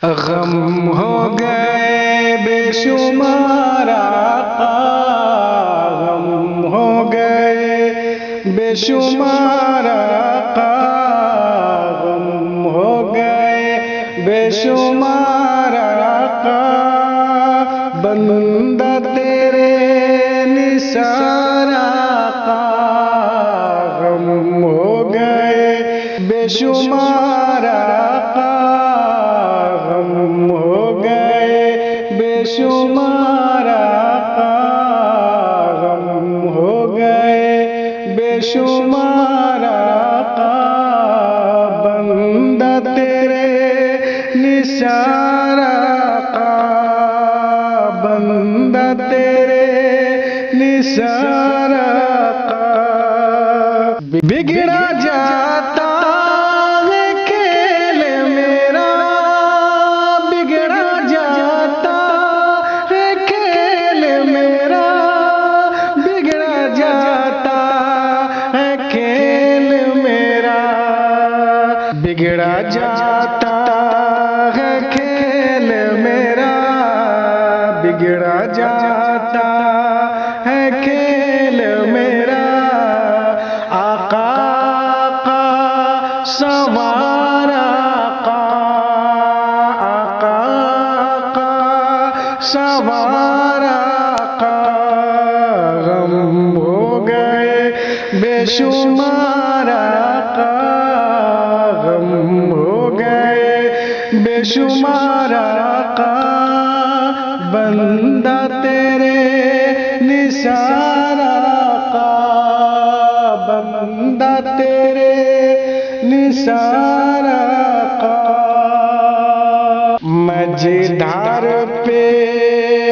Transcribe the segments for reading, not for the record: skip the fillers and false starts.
गम हो गए बेशुमार आका, गम हो गए बेशुमार आका, गम हो गए बेशुमार आका। बंदा तेरे निसार आका, गम हो गए बेशुमार आका, गम हो गए बेशुमार आका, गम हो गए बेशुमार आका। बंदा तेरे निसार आका, बंदा तेरे निसार आका। बिगड़ा जाता है खेल मेरा, बिगड़ा जाता है खेल मेरा, बिगड़ा जाता है खेल मेरा, बिगड़ा जाता है खेल मेरा, बिगड़ा जाता है खेल मेरा। आका आका सवार आका, आका आका सवार आका। गम हो गए बेशुमार आका, गम हो गए बेशुमार आका। बंदा तेरे निसार आका, बंदा तेरे निसार आका। मझधार पे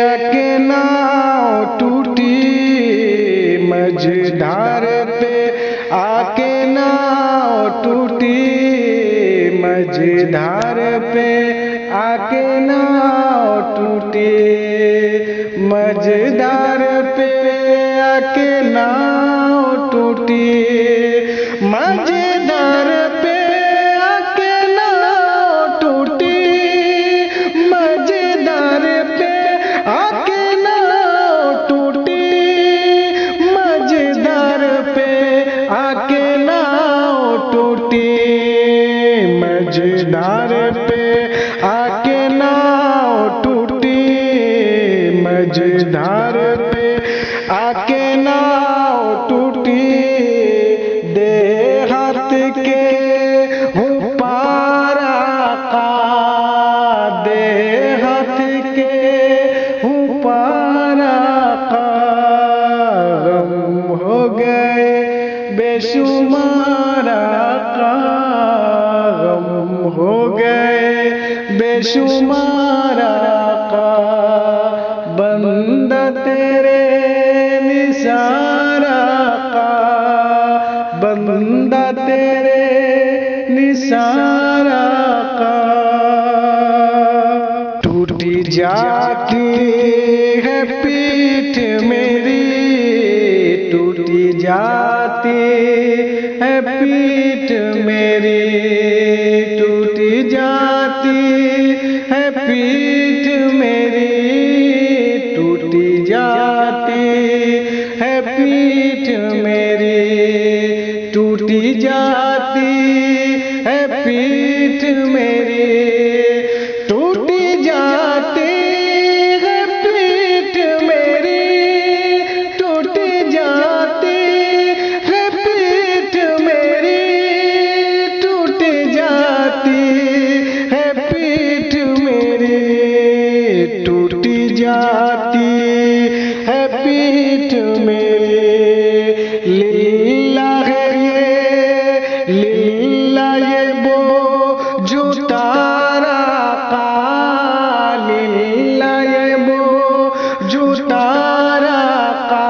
आके नाव टूटी, मझधार पे आके नाव टूटी, मझधार पे आके नाव टूटी, मझधार पे आके नाव टूटी, मझधार पे आके नाव टूटी, मझधार पे आके नाव टूटी, मझधार पे आके नाव टूटी, मझधार पे आके नाव टूटी, मझधार पे आके नाव टूटी। देहात के हूँ पार आका, देहात के हूँ पार आका। गम हो गए बेशुमार आका, गम हो गए बेशुमार आका। बंदा तेरे निसार आका, बंदा तेरे निसार आका। टूटी जाती है पीठ मेरी, टूटी जाती है पीठ मेरी, टूटी जाती है पीठ मेरी, टूटी जाती है पीठ मेरी, टूटी जाती है पीठ मेरी, टूटी जाती है पीठ मेरी, टूटी जाती है पीठ मेरी, टूटी जाती है पीठ मेरी, टूटी जाती है पीठ मेरी। लीला है ये, लीला ये वो जो तारा का, लीला ये वो जो तारा का।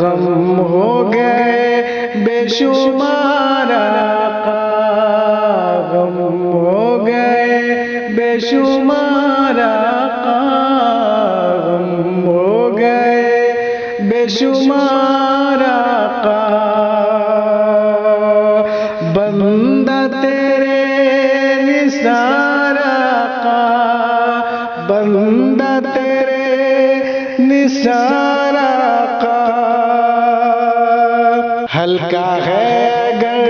गम हो गए बेशुमार आका, गम हो गए बेशुमार आका, गम हो गए बेशुमार आका। बंदा तेरे निसार निसार आका। हल्का है अगर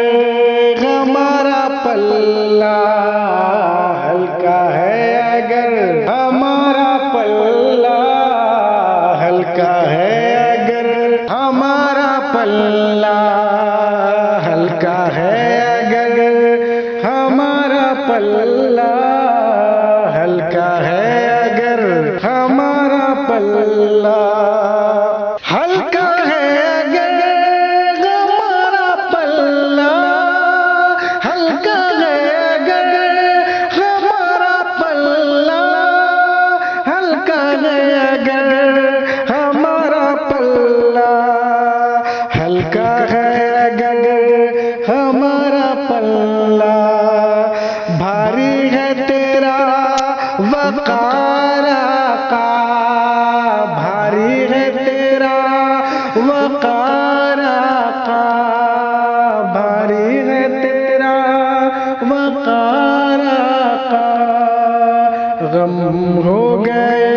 हमारा पल्ला, हल्का है अगर हमारा पल्ला, हल्का है अगर हमारा पल्ला, हल्का है अगर हमारा पल्ला, हल्का है अगर हमारा पल्ला, हल्का है अगर हमारा पल्ला, हल्का है अगर हमारा पल्ला, हल्का है अगर हमारा पल्ला, हल्का है अगर हमारा पल्ला। भारी है तेरा वक़ार आका, भारी है तेरा वक़ार आका, भारी है तेरा वक़ार आका। गम हो गए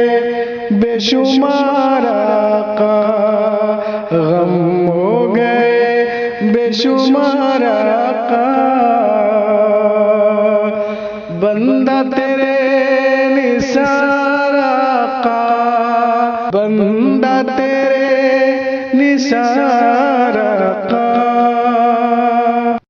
बेशुमार आका, गम हो गए बेशुमार आका। बंदा तेरे निसार आका, बंदा तेरे निसार